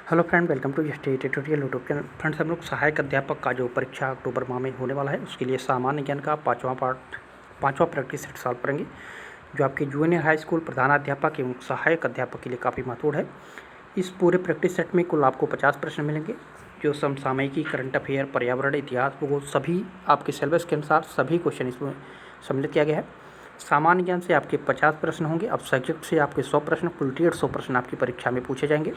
Hello friend, welcome to state tutorial YouTube channel. Friends, हम लोग सहायक अध्यापक का जो परीक्षा अक्टूबर माह में होने वाला है उसके लिए सामान्य ज्ञान का पाँचवा प्रैक्टिस सेट सॉल्व करेंगे, जो आपके जूनियर हाई स्कूल प्रधानाध्यापक एवं सहायक अध्यापक के लिए काफ़ी महत्वपूर्ण है। इस पूरे प्रैक्टिस सेट में कुल आपको 50 प्रश्न मिलेंगे, जो समसामयिकी, करंट अफेयर, पर्यावरण, इतिहास, भूगोल सभी आपके सिलेबस के अनुसार सभी क्वेश्चन इसमें सम्मिलित किया गया है। सामान्य ज्ञान से आपके 50 प्रश्न होंगे। अब सब्जेक्ट से आपके 100 प्रश्न, कुल 150 प्रश्न आपकी परीक्षा में पूछे जाएंगे।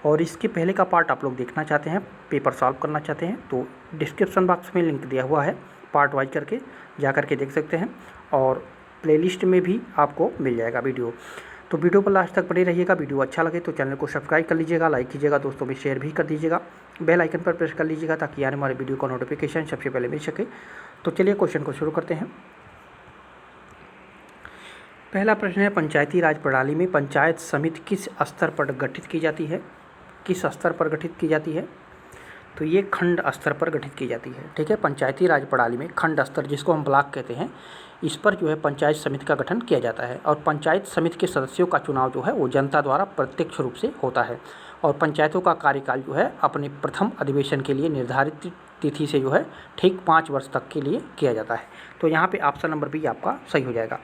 और इसके पहले का पार्ट आप लोग देखना चाहते हैं, पेपर सॉल्व करना चाहते हैं, तो डिस्क्रिप्शन बॉक्स में लिंक दिया हुआ है, पार्ट वाइज करके जा करके देख सकते हैं। और प्लेलिस्ट में भी आपको मिल जाएगा वीडियो। तो वीडियो पर लास्ट तक बने रहिएगा। वीडियो अच्छा लगे तो चैनल को सब्सक्राइब कर लीजिएगा, लाइक कीजिएगा, दोस्तों में शेयर भी कर दीजिएगा, बेल आइकन पर प्रेस कर लीजिएगा ताकि आने वाले वीडियो का नोटिफिकेशन सबसे पहले मिल सके। तो चलिए क्वेश्चन को शुरू करते हैं। पहला प्रश्न है, पंचायती राज प्रणाली में पंचायत समिति किस स्तर पर गठित की जाती है? किस स्तर पर गठित की जाती है? तो ये खंड स्तर पर गठित की जाती है। ठीक है, पंचायती राज प्रणाली में खंड स्तर, जिसको हम ब्लॉक कहते हैं, इस पर जो है पंचायत समिति का गठन किया जाता है। और पंचायत समिति के सदस्यों का चुनाव जो है वो जनता द्वारा प्रत्यक्ष रूप से होता है। और पंचायतों का कार्यकाल जो है अपने प्रथम अधिवेशन के लिए निर्धारित तिथि से जो है ठीक 5 वर्ष तक के लिए किया जाता है। तो यहाँ पे ऑप्शन नंबर बी आपका सही हो जाएगा।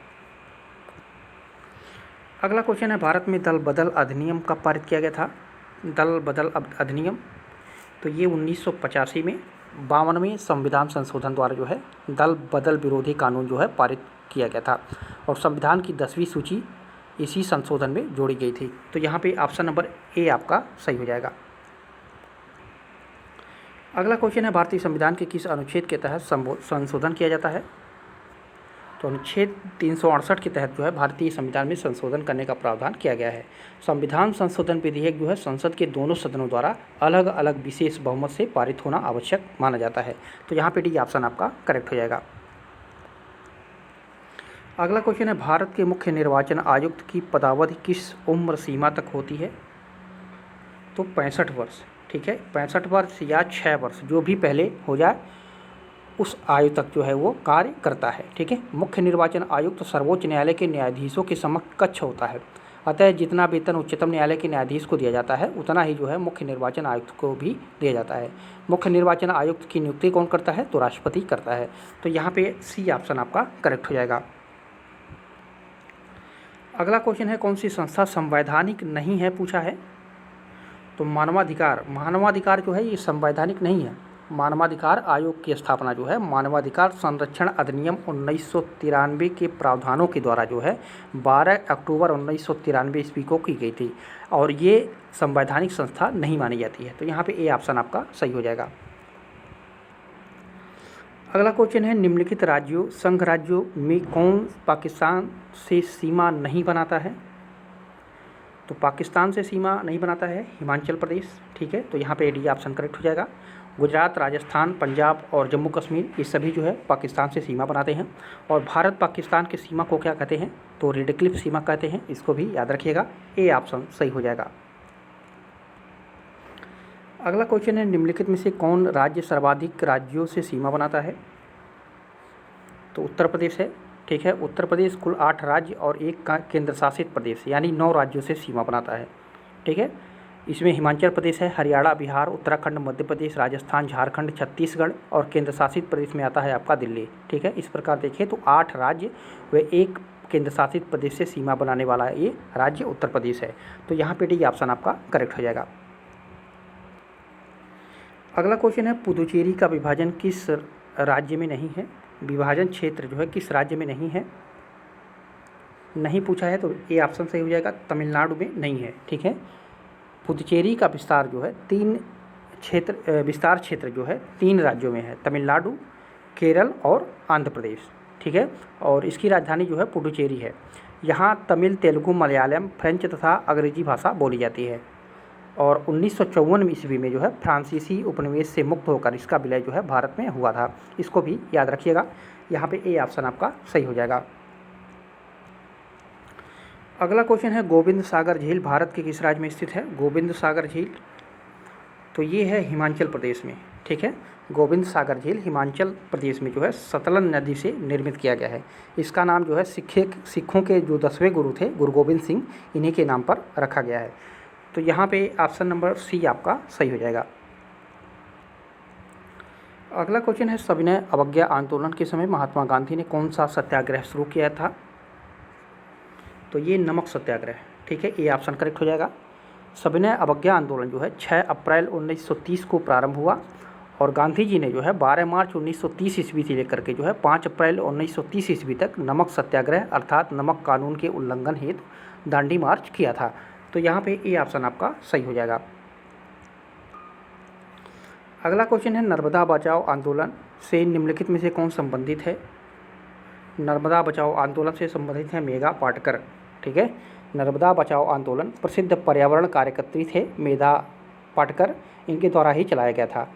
अगला क्वेश्चन है, भारत में दल बदल अधिनियम कब पारित किया गया था? दल बदल अधिनियम, तो ये 1985 में 52वें संविधान संशोधन द्वारा जो है दल बदल विरोधी कानून जो है पारित किया गया था। और संविधान की 10वीं सूची इसी संशोधन में जोड़ी गई थी। तो यहाँ पे ऑप्शन नंबर ए आपका सही हो जाएगा। अगला क्वेश्चन है, भारतीय संविधान के किस अनुच्छेद के तहत संशोधन किया जाता है? तो अनुच्छेद 368 के तहत जो है भारतीय संविधान में संशोधन करने का प्रावधान किया गया है। संविधान संशोधन विधेयक जो है संसद के दोनों सदनों द्वारा अलग अलग विशेष बहुमत से पारित होना आवश्यक माना जाता है। तो यहाँ पे डी ऑप्शन आपका करेक्ट हो जाएगा। अगला क्वेश्चन है, भारत के मुख्य निर्वाचन आयुक्त की पदावधि किस उम्र सीमा तक होती है? तो 65 वर्ष। ठीक है, 65 वर्ष या 6 वर्ष, जो भी पहले हो जाए उस आयु तक जो है वो कार्य करता है। ठीक है, मुख्य निर्वाचन आयुक्त सर्वोच्च न्यायालय के न्यायाधीशों के समकक्ष होता है। अतः जितना वेतन उच्चतम न्यायालय के न्यायाधीश को दिया जाता है उतना ही जो है मुख्य निर्वाचन आयुक्त को भी दिया जाता है। मुख्य निर्वाचन आयुक्त की नियुक्ति कौन करता है? तो राष्ट्रपति करता है। तो यहाँ पे सी ऑप्शन आपका करेक्ट हो जाएगा। अगला क्वेश्चन है, कौन सी संस्था संवैधानिक नहीं है पूछा है? तो मानवाधिकार जो है ये संवैधानिक नहीं है। मानवाधिकार आयोग की स्थापना जो है मानवाधिकार संरक्षण अधिनियम 1993 के प्रावधानों के द्वारा जो है 12 अक्टूबर 1993 ईस्वी को की गई थी। और ये संवैधानिक संस्था नहीं मानी जाती है। तो यहाँ पे ए ऑप्शन आपका सही हो जाएगा। अगला क्वेश्चन है, निम्नलिखित राज्यों संघ राज्यों में कौन पाकिस्तान से सीमा नहीं बनाता है? तो पाकिस्तान से सीमा नहीं बनाता है हिमाचल प्रदेश। ठीक है, तो यहाँ पे डी ऑप्शन करेक्ट हो जाएगा। गुजरात, राजस्थान, पंजाब और जम्मू कश्मीर ये सभी जो है पाकिस्तान से सीमा बनाते हैं। और भारत पाकिस्तान की सीमा को क्या कहते हैं? तो रेड क्लिफ सीमा कहते हैं। इसको भी याद रखिएगा, ए ऑप्शन सही हो जाएगा। अगला क्वेश्चन है, निम्नलिखित में से कौन राज्य सर्वाधिक राज्यों से सीमा बनाता है? तो उत्तर प्रदेश है। ठीक है, उत्तर प्रदेश कुल 8 राज्य और 1 केंद्र शासित प्रदेश यानी 9 राज्यों से सीमा बनाता है। ठीक है, इसमें हिमाचल प्रदेश है, हरियाणा, बिहार, उत्तराखंड, मध्य प्रदेश, राजस्थान, झारखंड, छत्तीसगढ़ और केंद्र शासित प्रदेश में आता है आपका दिल्ली। ठीक है, इस प्रकार देखिए तो 8 राज्य व 1 केंद्र शासित प्रदेश से सीमा बनाने वाला ये राज्य उत्तर प्रदेश है। तो यहाँ पे डी ऑप्शन आपका करेक्ट हो जाएगा। अगला क्वेश्चन है, पुदुचेरी का विभाजन किस राज्य में नहीं है? विभाजन क्षेत्र जो है किस राज्य में नहीं है? नहीं पूछा है, तो ये ऑप्शन सही हो जाएगा, तमिलनाडु में नहीं है। ठीक है, पुदुचेरी का विस्तार जो है विस्तार क्षेत्र जो है 3 राज्यों में है, तमिलनाडु, केरल और आंध्र प्रदेश। ठीक है, और इसकी राजधानी जो है पुडुचेरी है। यहाँ तमिल, तेलुगु, मलयालम, फ्रेंच तथा अंग्रेजी भाषा बोली जाती है। और 1954 ईस्वी में जो है फ्रांसीसी उपनिवेश से मुक्त होकर इसका विलय जो है भारत में हुआ था। इसको भी याद रखिएगा। यहाँ पे ए ऑप्शन आपका सही हो जाएगा। अगला क्वेश्चन है, गोविंद सागर झील भारत के किस राज्य में स्थित है? गोविंद सागर झील, तो ये है हिमाचल प्रदेश में। ठीक है, गोविंद सागर झील हिमाचल प्रदेश में जो है सतलन नदी से निर्मित किया गया है। इसका नाम जो है सिखों के जो 10वें गुरु थे गुरु गोविंद सिंह, इन्हीं के नाम पर रखा गया है। तो यहाँ पे ऑप्शन नंबर सी आपका सही हो जाएगा। अगला क्वेश्चन है, सविनय अवज्ञा आंदोलन के समय महात्मा गांधी ने कौन सा सत्याग्रह शुरू किया था? तो ये नमक सत्याग्रह, ठीक है, ये ऑप्शन करेक्ट हो जाएगा। सविनय अवज्ञा आंदोलन जो है 6 अप्रैल 1930 को प्रारंभ हुआ और गांधी जी ने जो है 12 मार्च 1930 ईस्वी से लेकर के जो है 5 अप्रैल 1930 ईस्वी तक नमक सत्याग्रह अर्थात नमक कानून के उल्लंघन हेतु दांडी मार्च किया था। तो यहाँ पे ये ऑप्शन आपका सही हो जाएगा। अगला क्वेश्चन है, नर्मदा बचाओ आंदोलन से निम्नलिखित में से कौन संबंधित है? नर्मदा बचाओ आंदोलन से संबंधित है मेधा पाटकर, ठीक है। नर्मदा बचाओ आंदोलन प्रसिद्ध पर्यावरण कार्यकर्त्री थे मेधा पाटकर, इनके द्वारा ही चलाया गया था।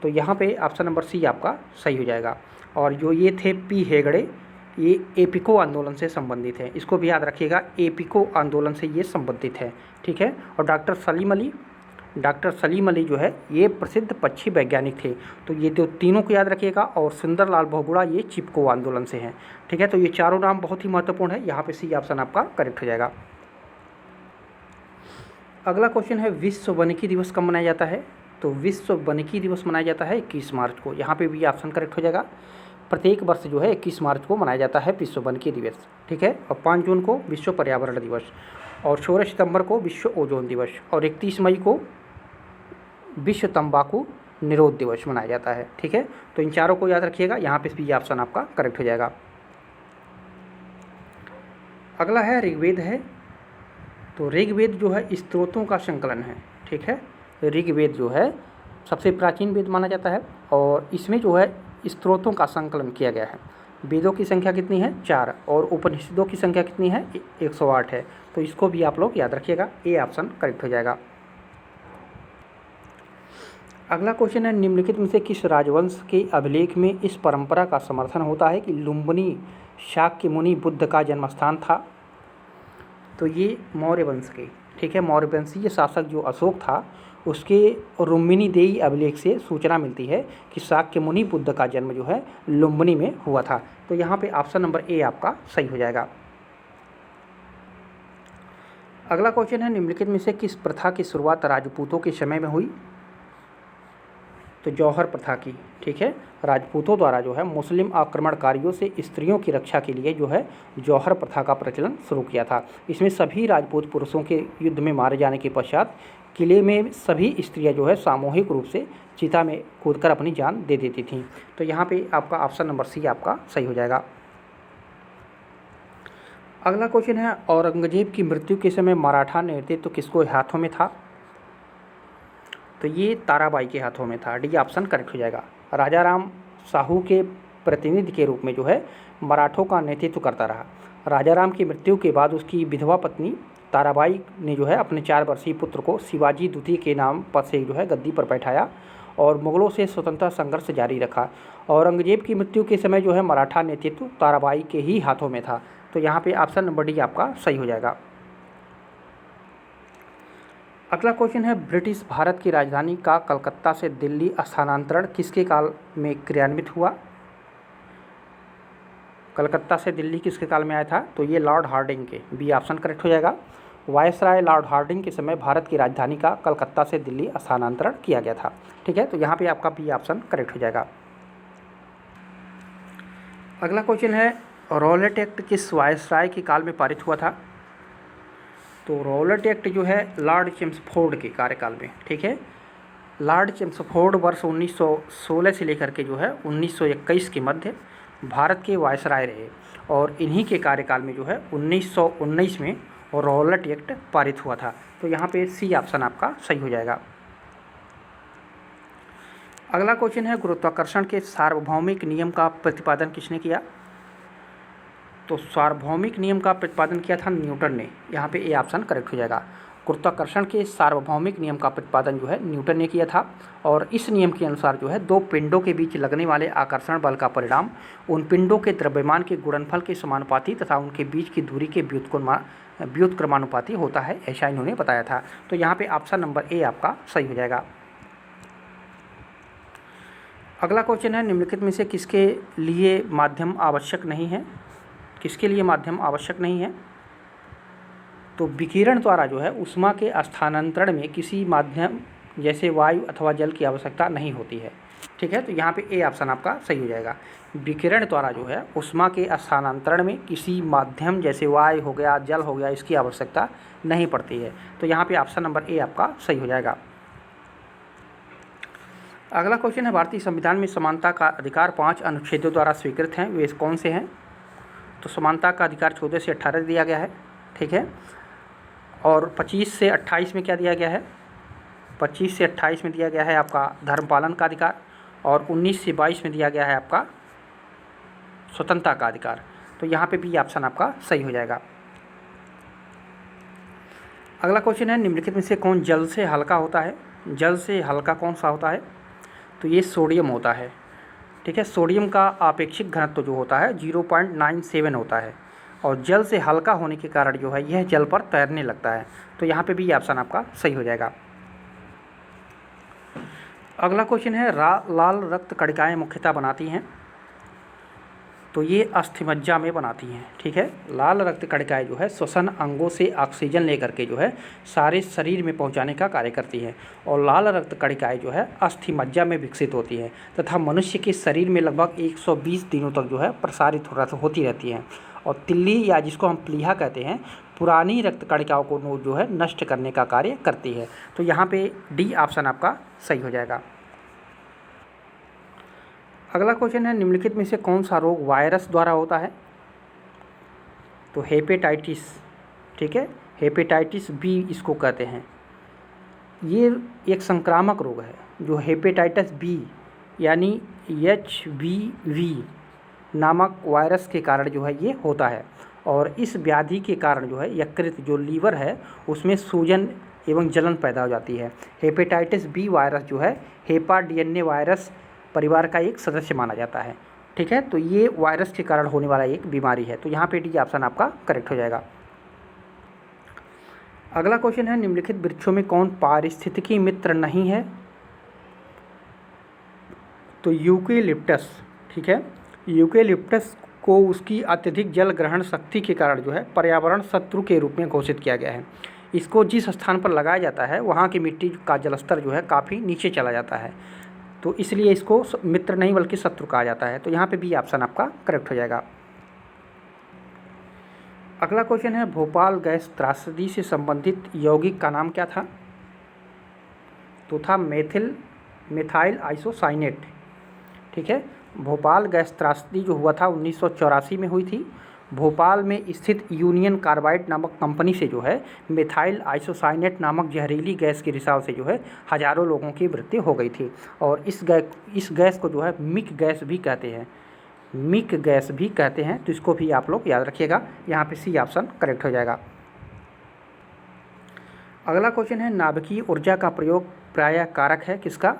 तो यहाँ पे ऑप्शन नंबर सी आपका सही हो जाएगा। और जो ये थे पी हेगड़े, ये एपिको आंदोलन से संबंधित है, इसको भी याद रखिएगा, एपिको आंदोलन से ये संबंधित है, ठीक है। और डॉक्टर सलीम अली जो है ये प्रसिद्ध पक्षी वैज्ञानिक थे। तो ये जो तीनों को याद रखिएगा। और सुंदरलाल बहुगुणा ये चिपको आंदोलन से हैं, ठीक है। तो ये चारों नाम बहुत ही महत्वपूर्ण है, यहाँ पे सी ऑप्शन आपका करेक्ट हो जाएगा। अगला क्वेश्चन है, विश्व वानिकी दिवस कब मनाया जाता है? तो विश्व वानिकी दिवस मनाया जाता है 21 मार्च को, यहाँ पे भी ऑप्शन करेक्ट हो जाएगा। प्रत्येक वर्ष जो है 21 मार्च को मनाया जाता है विश्व वानिकी दिवस, ठीक है। और 5 जून को विश्व पर्यावरण दिवस, और 16 सितंबर को विश्व ओजोन दिवस, और 31 मई को विश्व तंबाकू निरोध दिवस मनाया जाता है, ठीक है। तो इन चारों को याद रखिएगा, यहाँ पे भी ऑप्शन आपका करेक्ट हो जाएगा। अगला है ऋग्वेद है। तो ऋग्वेद जो है स्त्रोतों का संकलन है, ठीक है। ऋग्वेद जो है सबसे प्राचीन वेद माना जाता है और इसमें जो है स्त्रोतों का संकलन किया गया है। वेदों की संख्या कितनी है? 4, और उपनिषदों की संख्या कितनी है? 108 है। तो इसको भी आप लोग याद रखिएगा, ए ऑप्शन करेक्ट हो जाएगा। अगला क्वेश्चन है, निम्नलिखित में से किस राजवंश के अभिलेख में इस परंपरा का समर्थन होता है कि लुम्बिनी शाक्य मुनि बुद्ध का जन्मस्थान था? तो ये मौर्य वंश के, ठीक है, मौर्य वंशीय शासक जो अशोक था उसके लुम्बिनी देई अभिलेख से सूचना मिलती है कि शाक्य मुनि बुद्ध का जन्म जो है लुम्बिनी में हुआ था। तो यहाँ पे ऑप्शन नंबर ए आपका सही हो जाएगा। अगला क्वेश्चन है, निम्नलिखित में से किस प्रथा की शुरुआत राजपूतों के समय में हुई? तो जौहर प्रथा की, ठीक है। राजपूतों द्वारा जो है मुस्लिम आक्रमणकारियों से स्त्रियों की रक्षा के लिए जो है जौहर प्रथा का प्रचलन शुरू किया था। इसमें सभी राजपूत पुरुषों के युद्ध में मारे जाने के पश्चात किले में सभी स्त्रियां जो है सामूहिक रूप से चिता में कूदकर अपनी जान दे देती थीं। तो यहाँ पे आपका ऑप्शन नंबर सी आपका सही हो जाएगा। अगला क्वेश्चन है, औरंगजेब की मृत्यु के समय मराठा नेतृत्व किसको हाथों में था? तो ये ताराबाई के हाथों में था, डी ऑप्शन करेक्ट हो जाएगा। राजा राम साहू के प्रतिनिधि के रूप में जो है मराठों का नेतृत्व करता रहा। राजा राम की मृत्यु के बाद उसकी विधवा पत्नी ताराबाई ने जो है अपने 4 वर्षीय पुत्र को शिवाजी द्वितीय के नाम पर से जो है गद्दी पर बैठाया और मुगलों से स्वतंत्रता संघर्ष जारी रखा। औरंगजेब की मृत्यु के समय जो है मराठा नेतृत्व ताराबाई के ही हाथों में था। तो यहाँ पे ऑप्शन नंबर डी आपका सही हो जाएगा। अगला क्वेश्चन है, ब्रिटिश भारत की राजधानी का कलकत्ता से दिल्ली स्थानांतरण किसके काल में क्रियान्वित हुआ? कलकत्ता से दिल्ली किसके काल में आया था? तो ये लॉर्ड हार्डिंग के, बी ऑप्शन करेक्ट हो जाएगा। वायसराय लॉर्ड हार्डिंग के समय भारत की राजधानी का कलकत्ता से दिल्ली स्थानांतरण किया गया था, ठीक है। तो यहाँ पे आपका बी ऑप्शन करेक्ट हो जाएगा। अगला क्वेश्चन है, रॉलेट एक्ट किस वायसराय के काल में पारित हुआ था? तो रॉलेट एक्ट जो है लॉर्ड चेम्सफोर्ड के कार्यकाल में, ठीक है। लॉर्ड चेम्सफोर्ड वर्ष 1916 से लेकर के जो है 1921 के मध्य भारत के वायसराय रहे और इन्हीं के कार्यकाल में जो है 1919 में रॉलेट एक्ट पारित हुआ था। तो यहाँ पे सी ऑप्शन आपका सही हो जाएगा। अगला क्वेश्चन है, गुरुत्वाकर्षण के सार्वभौमिक नियम का प्रतिपादन किसने किया? तो सार्वभौमिक नियम का प्रतिपादन किया था न्यूटन ने, यहाँ पे ए ऑप्शन करेक्ट हो जाएगा। गुरुत्वाकर्षण के सार्वभौमिक नियम का प्रतिपादन जो है न्यूटन ने किया था और इस नियम के अनुसार जो है 2 पिंडों के बीच लगने वाले आकर्षण बल का परिणाम उन पिंडों के द्रव्यमान के गुणनफल के समानुपाती तथा उनके बीच की दूरी के व्युत्क्रमानुपाती होता है, ऐसा इन्होंने बताया था। तो यहाँ पे ऑप्शन नंबर ए आपका सही हो जाएगा। अगला क्वेश्चन है, निम्नलिखित में से किसके लिए माध्यम आवश्यक नहीं है? किसके लिए माध्यम आवश्यक नहीं है? तो विकिरण द्वारा जो है ऊष्मा के स्थानांतरण में किसी माध्यम जैसे वायु अथवा जल की आवश्यकता नहीं होती है। ठीक है, तो यहाँ पे ए ऑप्शन आपका सही हो जाएगा। विकिरण द्वारा जो है ऊष्मा के स्थानांतरण में किसी माध्यम जैसे वायु हो गया, जल हो गया, इसकी आवश्यकता नहीं पड़ती है। तो यहाँ पे ऑप्शन नंबर ए आपका सही हो जाएगा। अगला क्वेश्चन है, भारतीय संविधान में समानता का अधिकार 5 अनुच्छेदों द्वारा स्वीकृत हैं, वे कौन से हैं? तो समानता का अधिकार 14 से 18 दिया गया है। ठीक है, और 25 से 28 में क्या दिया गया है? 25 से 28 में दिया गया है आपका धर्म पालन का अधिकार, और 19 से 22 में दिया गया है आपका स्वतंत्रता का अधिकार। तो यहाँ पे बी ऑप्शन आपका सही हो जाएगा। अगला क्वेश्चन है, निम्नलिखित में से कौन जल से हल्का होता है? जल से हल्का कौन सा होता है? तो ये सोडियम होता है। ठीक है, सोडियम का आपेक्षिक घनत्व जो होता है 0.97 होता है, और जल से हल्का होने के कारण जो है यह जल पर तैरने लगता है। तो यहाँ पे भी ऑप्शन आपका सही हो जाएगा। अगला क्वेश्चन है, लाल रक्त कणिकाएँ मुख्यतः बनाती हैं, तो ये अस्थिमज्जा में बनाती हैं। ठीक है, लाल रक्त कणिकाएँ जो है श्वसन अंगों से ऑक्सीजन लेकर के जो है सारे शरीर में पहुंचाने का कार्य करती हैं, और लाल रक्त कणिकाएँ जो है अस्थिमज्जा में विकसित होती हैं तथा मनुष्य के शरीर में लगभग 120 दिनों तक जो है प्रसारित होती रहती हैं, और तिल्ली या जिसको हम प्लीहा कहते हैं, पुरानी रक्त कणिकाओं को जो है नष्ट करने का कार्य करती है। तो यहाँ पे डी ऑप्शन आपका सही हो जाएगा। अगला क्वेश्चन है, निम्नलिखित में से कौन सा रोग वायरस द्वारा होता है? तो हेपेटाइटिस। ठीक है, हेपेटाइटिस बी इसको कहते हैं। ये एक संक्रामक रोग है जो हेपेटाइटिस बी यानी HBV नामक वायरस के कारण जो है ये होता है, और इस व्याधि के कारण जो है यकृत जो लीवर है उसमें सूजन एवं जलन पैदा हो जाती है। हेपेटाइटिस बी वायरस जो है हेपा DNA वायरस परिवार का एक सदस्य माना जाता है। ठीक है, तो ये वायरस के कारण होने वाला एक बीमारी है। तो यहाँ पे डी ऑप्शन आपका करेक्ट हो जाएगा। अगला क्वेश्चन है, निम्नलिखित वृक्षों में कौन पारिस्थितिकी मित्र नहीं है? तो यूकेलिप्टस। ठीक है, यूकेलिप्टस को उसकी अत्यधिक जल ग्रहण शक्ति के कारण जो है पर्यावरण शत्रु के रूप में घोषित किया गया है। इसको जिस स्थान पर लगाया जाता है वहाँ की मिट्टी का जलस्तर जो है काफ़ी नीचे चला जाता है, तो इसलिए इसको मित्र नहीं बल्कि शत्रु कहा जाता है। तो यहाँ पे भी ऑप्शन आपका करेक्ट हो जाएगा। अगला क्वेश्चन है, भोपाल गैस त्रासदी से संबंधित यौगिक का नाम क्या था? तो था मेथाइल आइसोसाइनेट। ठीक है, भोपाल गैस त्रासदी जो हुआ था 1984 में हुई थी। भोपाल में स्थित यूनियन कार्बाइड नामक कंपनी से जो है मेथाइल आइसोसाइनेट नामक जहरीली गैस के रिसाव से जो है हज़ारों लोगों की मृत्यु हो गई थी, और इस गैस को जो है मिक गैस भी कहते हैं। मिक गैस भी कहते हैं, तो इसको भी आप लोग याद रखिएगा। यहाँ पे सी ऑप्शन करेक्ट हो जाएगा। अगला क्वेश्चन है, नाभिकीय ऊर्जा का प्रयोग प्रायः कारक है किसका?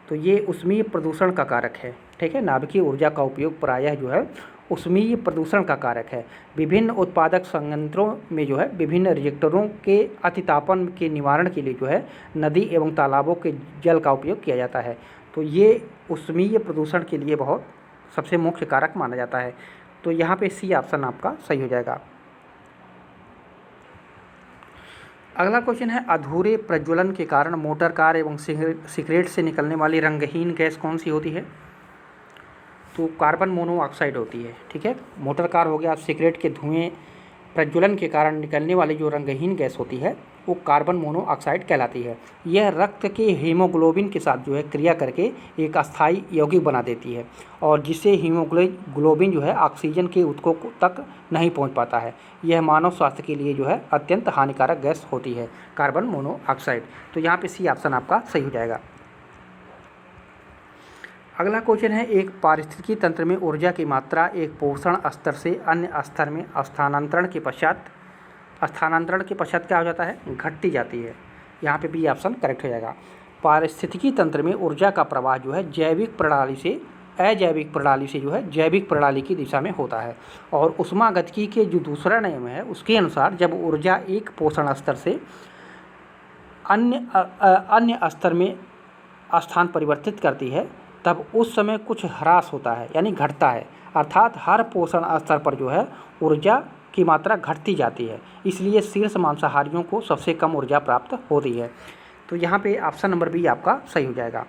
तो ये ऊष्मीय प्रदूषण का कारक है। ठीक है, नाभिकीय ऊर्जा का उपयोग प्रायः जो है ऊष्मीय प्रदूषण का कारक है। विभिन्न उत्पादक संयंत्रों में जो है विभिन्न रिएक्टरों के अतितापन के निवारण के लिए जो है नदी एवं तालाबों के जल का उपयोग किया जाता है, तो ये ऊष्मीय प्रदूषण के लिए बहुत सबसे मुख्य कारक माना जाता है। तो यहाँ पे सी ऑप्शन आपका सही हो जाएगा। अगला क्वेश्चन है, अधूरे प्रज्वलन के कारण मोटर कार एवं सिगरेट से निकलने वाली रंगहीन गैस कौन सी होती है? तो कार्बन मोनोऑक्साइड होती है। ठीक है, मोटर कार हो गया, सिगरेट के धुएं प्रज्वलन के कारण निकलने वाली जो रंगहीन गैस होती है वो कार्बन मोनोऑक्साइड कहलाती है। यह रक्त के हीमोग्लोबिन के साथ जो है क्रिया करके एक अस्थायी यौगिक बना देती है, और जिससे हीमोग्लोबिन जो है ऑक्सीजन के ऊतकों तक नहीं पहुंच पाता है। यह मानव स्वास्थ्य के लिए जो है अत्यंत हानिकारक गैस होती है कार्बन मोनोऑक्साइड। तो यहाँ पे सी ऑप्शन आपका सही हो जाएगा। अगला क्वेश्चन है, एक पारिस्थितिकी तंत्र में ऊर्जा की मात्रा एक पोषण स्तर से अन्य स्तर में स्थानांतरण के पश्चात क्या हो जाता है? घटती जाती है। यहाँ पे बी ऑप्शन करेक्ट हो जाएगा। पारिस्थितिकी तंत्र में ऊर्जा का प्रवाह जो है जैविक प्रणाली से अजैविक प्रणाली से जो है जैविक प्रणाली की दिशा में होता है, और ऊष्मागतिकी के जो दूसरा नियम है उसके अनुसार जब ऊर्जा एक पोषण स्तर से अन्य स्तर में स्थान परिवर्तित करती है तब उस समय कुछ ह्रास होता है यानी घटता है, अर्थात हर पोषण स्तर पर जो है ऊर्जा की मात्रा घटती जाती है, इसलिए शीर्ष मांसाहारियों को सबसे कम ऊर्जा प्राप्त होती है। तो यहाँ पे ऑप्शन नंबर बी आपका सही हो जाएगा।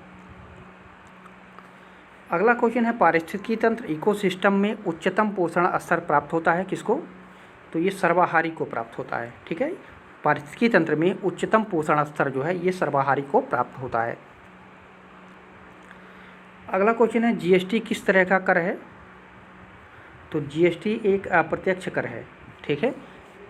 अगला क्वेश्चन है, पारिस्थितिकी तंत्र इकोसिस्टम में उच्चतम पोषण स्तर प्राप्त होता है किसको? तो ये सर्वाहारी को प्राप्त होता है। ठीक है, पारिस्थितिकी तंत्र में उच्चतम पोषण स्तर जो है ये सर्वाहारी को प्राप्त होता है। अगला क्वेश्चन है, जीएसटी किस तरह का कर है? तो जीएसटी एक अप्रत्यक्ष कर है। ठीक है,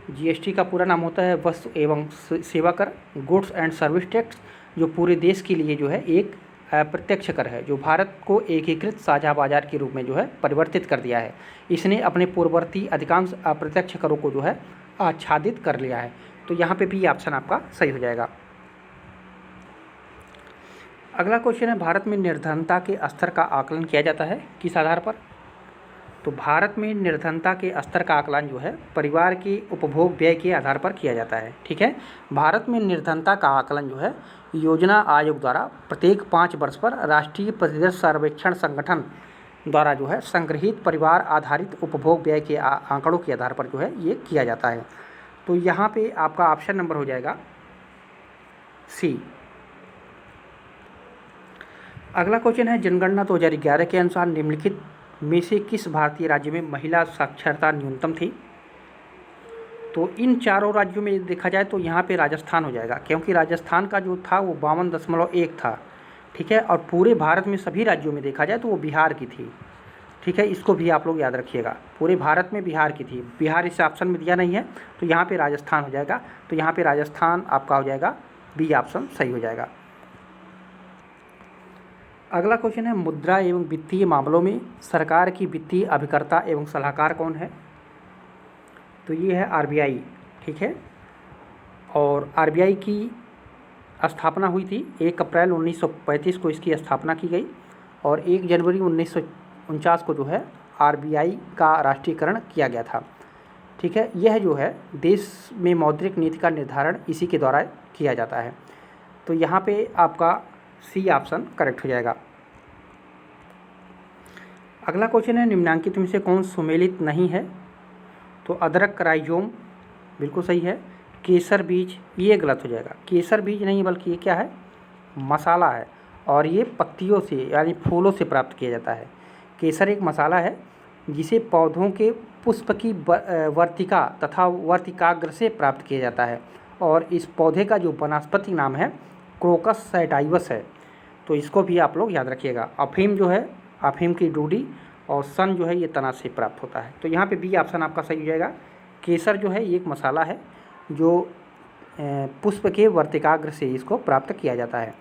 जीएसटी का पूरा नाम होता है वस्तु एवं सेवा कर, गुड्स एंड सर्विस टैक्स, जो पूरे देश के लिए जो है एक अप्रत्यक्ष कर है, जो भारत को एकीकृत साझा बाजार के रूप में जो है परिवर्तित कर दिया है। इसने अपने पूर्ववर्ती अधिकांश अप्रत्यक्ष करों को जो है आच्छादित कर लिया है। तो यहाँ पे भी ऑप्शन आपका सही हो जाएगा। अगला क्वेश्चन है, भारत में निर्धनता के स्तर का आकलन किया जाता है किस आधार पर? तो भारत में निर्धनता के स्तर का आकलन जो है परिवार के उपभोग व्यय के आधार पर किया जाता है। ठीक है, भारत में निर्धनता का आकलन जो है योजना आयोग द्वारा प्रत्येक 5 वर्ष पर राष्ट्रीय प्रतिदर्श सर्वेक्षण संगठन द्वारा जो है संग्रहित परिवार आधारित उपभोग व्यय के आंकड़ों के आधार पर जो है ये किया जाता है। तो यहाँ पे आपका ऑप्शन नंबर हो जाएगा सी। अगला क्वेश्चन है, जनगणना 2011 के अनुसार निम्नलिखित में से किस भारतीय राज्य में महिला साक्षरता न्यूनतम थी? तो इन चारों राज्यों में देखा जाए तो यहाँ पे राजस्थान हो जाएगा, क्योंकि राजस्थान का जो था वो 52.1 था। ठीक है, और पूरे भारत में सभी राज्यों में देखा जाए तो वो बिहार की थी। ठीक है, इसको भी आप लोग याद रखिएगा, पूरे भारत में बिहार की थी। बिहार इस ऑप्शन में दिया नहीं है, तो यहाँ पे राजस्थान हो जाएगा। तो यहाँ पे राजस्थान आपका हो जाएगा बी ऑप्शन सही हो जाएगा। अगला क्वेश्चन है, मुद्रा एवं वित्तीय मामलों में सरकार की वित्तीय अभिकर्ता एवं सलाहकार कौन है? तो ये है आरबीआई। ठीक है, और आरबीआई की स्थापना हुई थी 1 अप्रैल 1935 को इसकी स्थापना की गई, और 1 जनवरी 1949 को जो है आरबीआई का राष्ट्रीयकरण किया गया था। ठीक है, यह जो है देश में मौद्रिक नीति का निर्धारण इसी के द्वारा किया जाता है। तो यहाँ पे आपका सी ऑप्शन करेक्ट हो जाएगा। अगला क्वेश्चन है, निम्नांकित में से कौन सुमेलित नहीं है? तो अदरक राइजोम बिल्कुल सही है। केसर बीज ये गलत हो जाएगा, केसर बीज नहीं बल्कि ये क्या है, मसाला है, और ये पत्तियों से यानी फूलों से प्राप्त किया जाता है। केसर एक मसाला है जिसे पौधों के पुष्प की वर्तिका तथा वर्तिकाग्र से प्राप्त किया जाता है, और इस पौधे का जो वनस्पति नाम है क्रोकस सैटाइवस है। तो इसको भी आप लोग याद रखिएगा। अफीम जो है, अफीम की डूडी, और सन जो है ये तना से प्राप्त होता है। तो यहाँ पे बी ऑप्शन आपका सही हो जाएगा। केसर जो है ये एक मसाला है जो पुष्प के वर्तिकाग्र से इसको प्राप्त किया जाता है।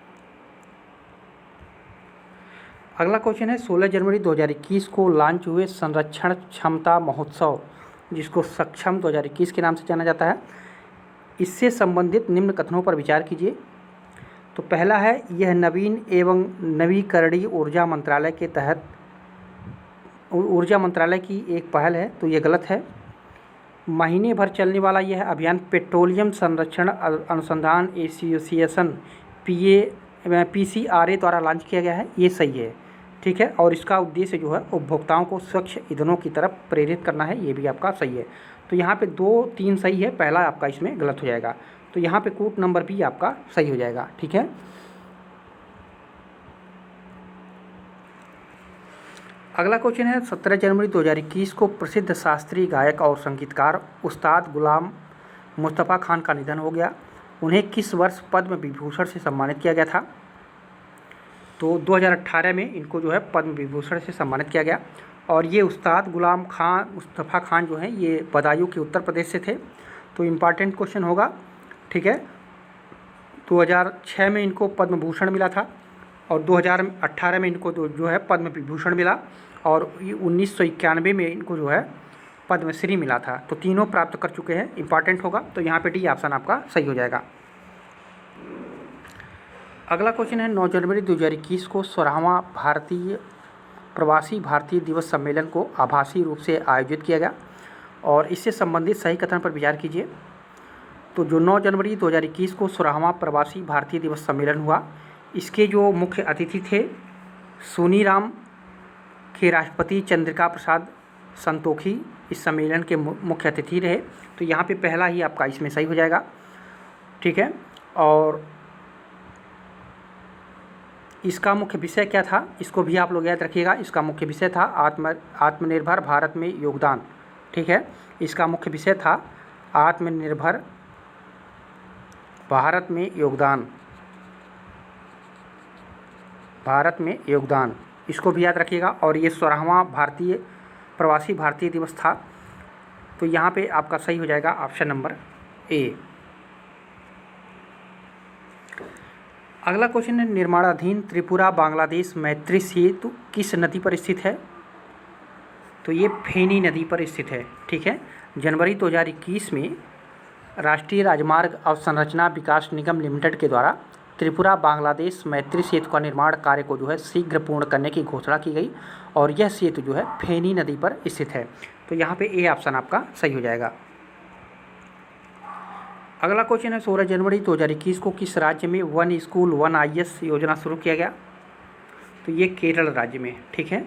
अगला क्वेश्चन है, 16 जनवरी 2021 को लॉन्च हुए संरक्षण क्षमता महोत्सव, जिसको सक्षम 2021 के नाम से जाना जाता है, इससे संबंधित निम्न कथनों पर विचार कीजिए। तो पहला है, यह नवीन एवं नवीकरणीय ऊर्जा मंत्रालय के तहत ऊर्जा मंत्रालय की एक पहल है। तो ये गलत है। महीने भर चलने वाला यह अभियान पेट्रोलियम संरक्षण अनुसंधान एसोसिएशन PCRA द्वारा लॉन्च किया गया है, ये सही है। ठीक है, और इसका उद्देश्य जो है उपभोक्ताओं को स्वच्छ ईंधनों की तरफ प्रेरित करना है, ये भी आपका सही है। तो यहाँ पे 2, 3 सही है, पहला आपका इसमें गलत हो जाएगा। तो यहाँ पे कूट नंबर भी आपका सही हो जाएगा। ठीक है, अगला क्वेश्चन है, 17 जनवरी 2021 को प्रसिद्ध शास्त्रीय गायक और संगीतकार उस्ताद गुलाम मुस्तफ़ा खान का निधन हो गया। उन्हें किस वर्ष पद्म विभूषण से सम्मानित किया गया था? तो 2018 में इनको जो है पद्म विभूषण से सम्मानित किया गया, और ये उस्ताद गुलाम खान मुस्तफ़ा खान जो हैं ये बदायूं के उत्तर प्रदेश से थे। तो इम्पॉर्टेंट क्वेश्चन होगा। ठीक है, 2006 में इनको पद्म भूषण मिला था, और 2018 में इनको जो है पद्म विभूषण मिला, और 1991 में इनको जो है पद्मश्री मिला था। तो तीनों प्राप्त कर चुके हैं, इंपॉर्टेंट होगा। तो यहाँ पे डी ऑप्शन आपका सही हो जाएगा। अगला क्वेश्चन है, 9 जनवरी 2021 को 16वां प्रवासी भारतीय दिवस सम्मेलन को आभासी रूप से आयोजित किया गया, और इससे संबंधित सही कथन पर विचार कीजिए। तो जो 9 जनवरी 2021 को 16वां प्रवासी भारतीय दिवस सम्मेलन हुआ, इसके जो मुख्य अतिथि थे, सोनीराम के राष्ट्रपति चंद्रिका प्रसाद संतोखी इस सम्मेलन के मुख्य अतिथि रहे। तो यहाँ पे पहला ही आपका इसमें सही हो जाएगा, ठीक है। और इसका मुख्य विषय क्या था, इसको भी आप लोग याद रखिएगा। इसका मुख्य विषय था आत्मनिर्भर भारत में योगदान, ठीक है। इसका मुख्य विषय था आत्मनिर्भर भारत में योगदान, भारत में योगदान, इसको भी याद रखिएगा। और ये 16वां प्रवासी भारतीय दिवस था। तो यहाँ पे आपका सही हो जाएगा ऑप्शन नंबर ए। अगला क्वेश्चन है, निर्माणाधीन त्रिपुरा बांग्लादेश मैत्री सेतु किस नदी पर स्थित है? तो ये फेनी नदी पर स्थित है, ठीक है। जनवरी 2021 में राष्ट्रीय राजमार्ग अवसंरचना विकास निगम लिमिटेड के द्वारा त्रिपुरा बांग्लादेश मैत्री सेतु का निर्माण कार्य को जो है शीघ्र पूर्ण करने की घोषणा की गई और यह सेतु जो है फेनी नदी पर स्थित है। तो यहाँ पे ए ऑप्शन आपका सही हो जाएगा। अगला क्वेश्चन है, 16 जनवरी 2021 को किस राज्य में 1 स्कूल 1 IAS योजना शुरू किया गया? तो ये केरल राज्य में, ठीक है।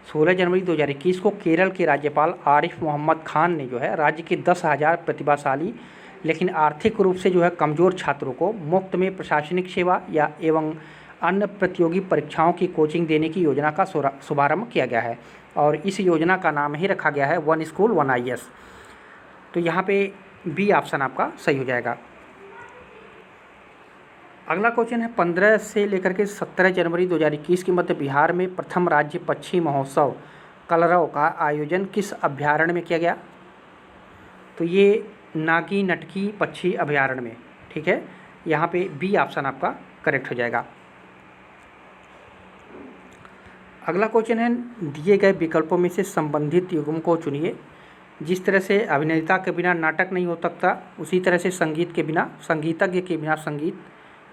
16 जनवरी 2021 को केरल के राज्यपाल आरिफ मोहम्मद खान ने जो है राज्य के 10,000 प्रतिभाशाली लेकिन आर्थिक रूप से जो है कमज़ोर छात्रों को मुफ्त में प्रशासनिक सेवा या एवं अन्य प्रतियोगी परीक्षाओं की कोचिंग देने की योजना का शुभारंभ किया गया है और इस योजना का नाम ही रखा गया है 1 स्कूल 1 IAS। तो यहाँ पे बी ऑप्शन आपका सही हो जाएगा। अगला क्वेश्चन है, 15 से लेकर के 17 जनवरी 2021 के मध्य बिहार में प्रथम राज्य पक्षी महोत्सव कलरव का आयोजन किस अभ्यारण्य में किया गया? तो ये नागी नटकी पक्षी अभ्यारण्य में, ठीक है। यहाँ पे बी ऑप्शन आपका करेक्ट हो जाएगा। अगला क्वेश्चन है, दिए गए विकल्पों में से संबंधित युग्म को चुनिए। जिस तरह से अभिनेता के बिना नाटक नहीं हो सकता, उसी तरह से संगीत के बिना संगीतज्ञ के बिना संगीत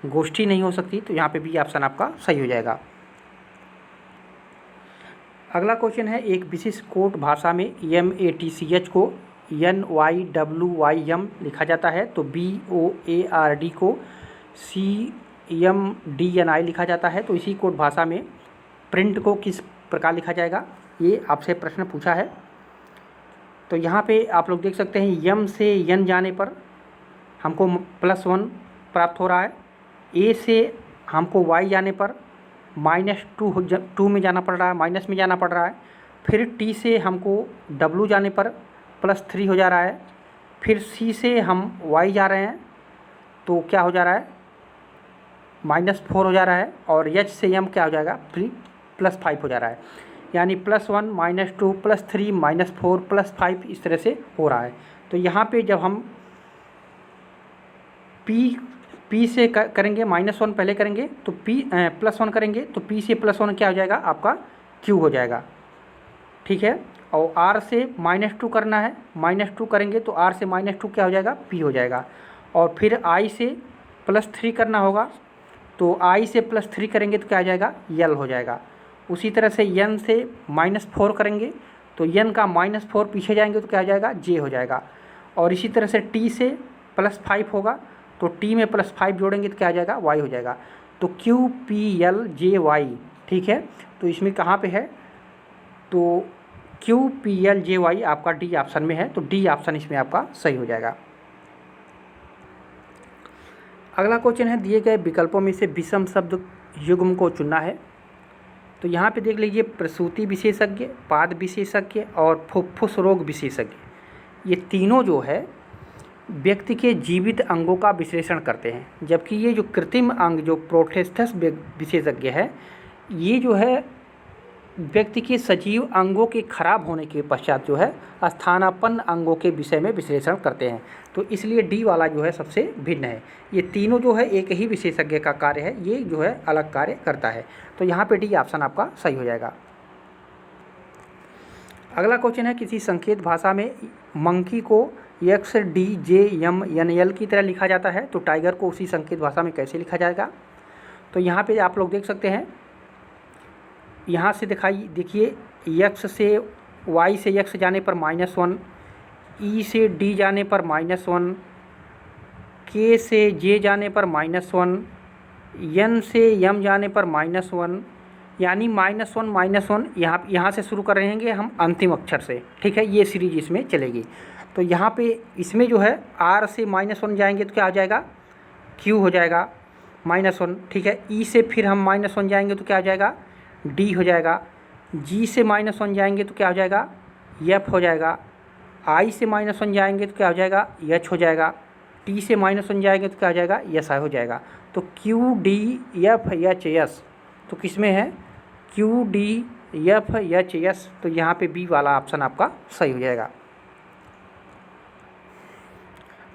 गोष्ठी नहीं हो सकती। तो यहाँ पे बी ऑप्शन आपका सही हो जाएगा। अगला क्वेश्चन है, एक विशिष्ट कोट भाषा में MATCH को NYWYM लिखा जाता है तो BOARD को CMDNI लिखा जाता है। तो इसी कोट भाषा में प्रिंट को किस प्रकार लिखा जाएगा, ये आपसे प्रश्न पूछा है। तो यहाँ पे आप लोग देख सकते हैं, यम से यन जाने पर हमको +1 प्राप्त हो रहा है, ए से हमको वाई जाने पर -2 में जाना पड़ रहा है, माइनस में जाना पड़ रहा है। फिर टी से हमको डब्लू जाने पर +3 हो जा रहा है। फिर सी से हम वाई जा रहे हैं तो क्या हो जा रहा है, -4 हो जा रहा है। और एच से एम क्या हो जाएगा, +5 हो जा रहा है। यानी +1 -2 +3 -4 +5 इस तरह से हो रहा है। तो यहाँ पे जब हम P से करेंगे -1 पहले करेंगे तो +1 करेंगे तो P से +1 क्या हो जाएगा आपका Q हो जाएगा, ठीक है। और R से -2 करना है, -2 करेंगे तो R से -2 क्या हो जाएगा, P हो जाएगा। और फिर I से +3 करना होगा तो I से +3 करेंगे तो क्या हो जाएगा, L हो जाएगा। उसी तरह से N से -4 करेंगे तो N का -4 पीछे जाएंगे तो क्या हो जाएगा, J हो जाएगा। और इसी तरह से T से +5 होगा तो T में +5 जोड़ेंगे तो क्या हो जाएगा, Y हो जाएगा। तो QPLJY, ठीक है। तो इसमें कहाँ पे है, तो QPLJY आपका डी ऑप्शन में है। तो डी ऑप्शन इसमें आपका सही हो जाएगा। अगला क्वेश्चन है, दिए गए विकल्पों में से विषम शब्द युग्म को चुनना है। तो यहाँ पे देख लीजिए, प्रसूति विशेषज्ञ, पाद विशेषज्ञ और फुफ्फुस रोग विशेषज्ञ, ये तीनों जो है व्यक्ति के जीवित अंगों का विश्लेषण करते हैं। जबकि ये जो कृत्रिम अंग जो प्रोस्थेसिस विशेषज्ञ है, ये जो है व्यक्ति के सजीव अंगों के खराब होने के पश्चात जो है स्थानापन्न अंगों के विषय में विश्लेषण करते हैं। तो इसलिए डी वाला जो है सबसे भिन्न है। ये तीनों जो है एक ही विशेषज्ञ का कार्य है, ये जो है अलग कार्य करता है। तो यहाँ पे डी ऑप्शन आपका सही हो जाएगा। अगला क्वेश्चन है, किसी संकेत भाषा में मंकी को XDJMNL की तरह लिखा जाता है तो टाइगर को उसी संकेत भाषा में कैसे लिखा जाएगा? तो यहाँ पे आप लोग देख सकते हैं, यहाँ से देखिए X से Y से X जाने पर -1, E से D जाने पर -1, K से J जाने पर -1, N से M जाने पर -1, यानी -1 यहाँ से शुरू कर रहेंगे हम अंतिम अक्षर से, ठीक है। ये सीरीज इसमें चलेगी। तो यहाँ पे इसमें जो है R से -1 जाएंगे तो क्या आ जाएगा, Q हो जाएगा -1, ठीक है। E से फिर हम -1 जाएंगे तो क्या हो जाएगा, D हो जाएगा। G से -1 जाएंगे तो क्या हो जाएगा, F हो जाएगा। I से -1 जाएंगे तो क्या हो जाएगा, H हो जाएगा। T से -1 जाएंगे तो क्या हो जाएगा, SI हो जाएगा। तो Q D F H S तो किस में है, Q D F H S, तो यहाँ पे B वाला ऑप्शन आपका सही हो जाएगा।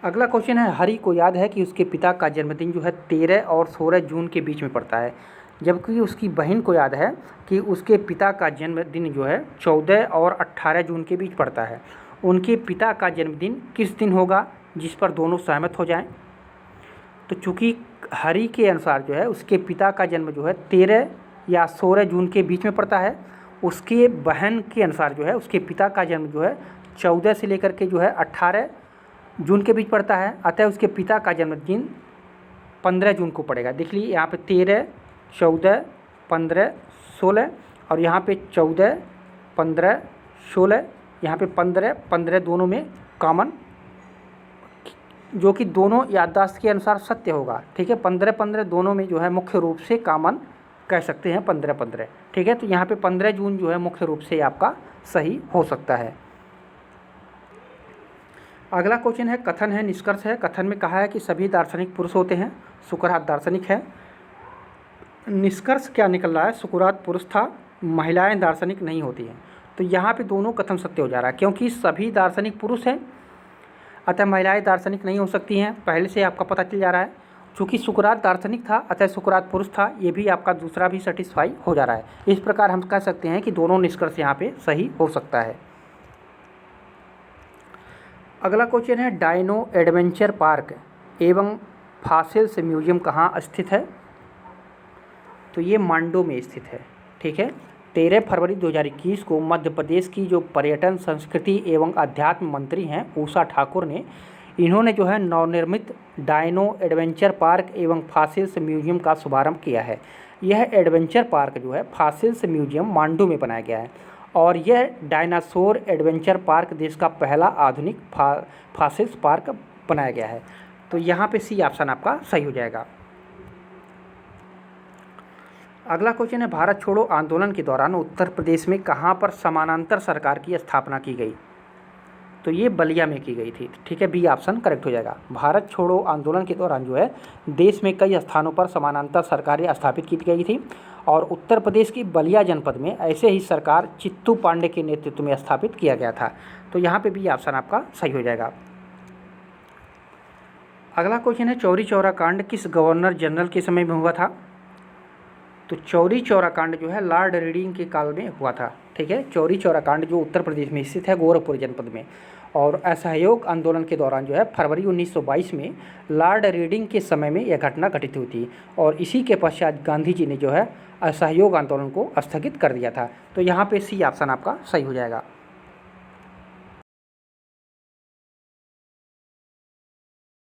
अगला क्वेश्चन है, हरि को याद है कि उसके पिता का जन्मदिन जो है 13 और 16 जून के बीच में पड़ता है, जबकि उसकी बहन को याद है कि उसके पिता का जन्मदिन जो है 14 और 18 जून के बीच पड़ता है। उनके पिता का जन्मदिन किस दिन होगा जिस पर दोनों सहमत हो जाएं? तो चूँकि हरि के अनुसार जो है उसके पिता का जन्म जो है 13 या 16 जून के बीच में पड़ता है, उसके बहन के अनुसार जो है उसके पिता का जन्म जो है 14 से लेकर के जो है 18 जून के बीच पड़ता है। अतः उसके पिता का जन्मदिन 15 जून को पड़ेगा। देख लीजिए यहाँ पे 13, 14, 15, 16 और यहाँ पे 14, 15, 16, यहाँ पे 15, 15 दोनों में कॉमन, जो कि दोनों याददाश्त के अनुसार सत्य होगा, ठीक है। 15, 15 दोनों में जो है मुख्य रूप से कॉमन कह सकते हैं 15, 15, ठीक है। तो यहाँ पे 15 जून जो है मुख्य रूप से आपका सही हो सकता है। अगला क्वेश्चन है, कथन है निष्कर्ष है। कथन में कहा है कि सभी दार्शनिक पुरुष होते हैं, सुकरात दार्शनिक है। निष्कर्ष क्या निकल रहा है, सुकरात पुरुष था, महिलाएं दार्शनिक नहीं होती हैं। तो यहाँ पे दोनों कथन सत्य हो जा रहा है, क्योंकि सभी दार्शनिक पुरुष हैं अतः महिलाएं दार्शनिक नहीं हो सकती हैं, पहले से आपका पता चल जा रहा है। चूँकि सुकरात दार्शनिक था अतः सुकरात पुरुष था, ये भी आपका दूसरा भी सेटिस्फाई हो जा रहा है। इस प्रकार हम कह सकते हैं कि दोनों निष्कर्ष यहाँ पे सही हो सकता है। अगला क्वेश्चन है, डायनो एडवेंचर पार्क एवं फॉसिल्स म्यूजियम कहाँ स्थित है? तो ये मांडो में स्थित है, ठीक है। 13 फरवरी 2021 को मध्य प्रदेश की जो पर्यटन संस्कृति एवं अध्यात्म मंत्री हैं उषा ठाकुर ने, इन्होंने जो है नवनिर्मित डायनो एडवेंचर पार्क एवं फॉसिल्स म्यूजियम का शुभारंभ किया है। यह एडवेंचर पार्क जो है फॉसिल्स म्यूजियम मांडो में बनाया गया है और यह डायनासोर एडवेंचर पार्क देश का पहला आधुनिक फॉसिल्स पार्क बनाया गया है। तो यहाँ पे सी ऑप्शन आपका सही हो जाएगा। अगला क्वेश्चन है, भारत छोड़ो आंदोलन के दौरान उत्तर प्रदेश में कहाँ पर समानांतर सरकार की स्थापना की गई? तो ये बलिया में की गई थी, ठीक है। बी ऑप्शन करेक्ट हो जाएगा। भारत छोड़ो आंदोलन के दौरान जो है देश में कई स्थानों पर समानांतर सरकारें स्थापित की गई थी और उत्तर प्रदेश की बलिया जनपद में ऐसे ही सरकार चित्तू पांडे के नेतृत्व में स्थापित किया गया था। तो यहाँ पे बी ऑप्शन आपका सही हो जाएगा। अगला क्वेश्चन है, चौरी चौरा कांड किस गवर्नर जनरल के समय में हुआ था? तो चौरी चौरा कांड जो है लॉर्ड रीडिंग के काल में हुआ था, ठीक है। चौरी चौरा कांड जो उत्तर प्रदेश में स्थित है गोरखपुर जनपद में, और असहयोग आंदोलन के दौरान जो है फरवरी 1922 में लॉर्ड रीडिंग के समय में यह घटना घटित हुई थी और इसी के पश्चात गांधी जी ने जो है असहयोग आंदोलन को स्थगित कर दिया था। तो यहाँ पे सी ऑप्शन आपका सही हो जाएगा।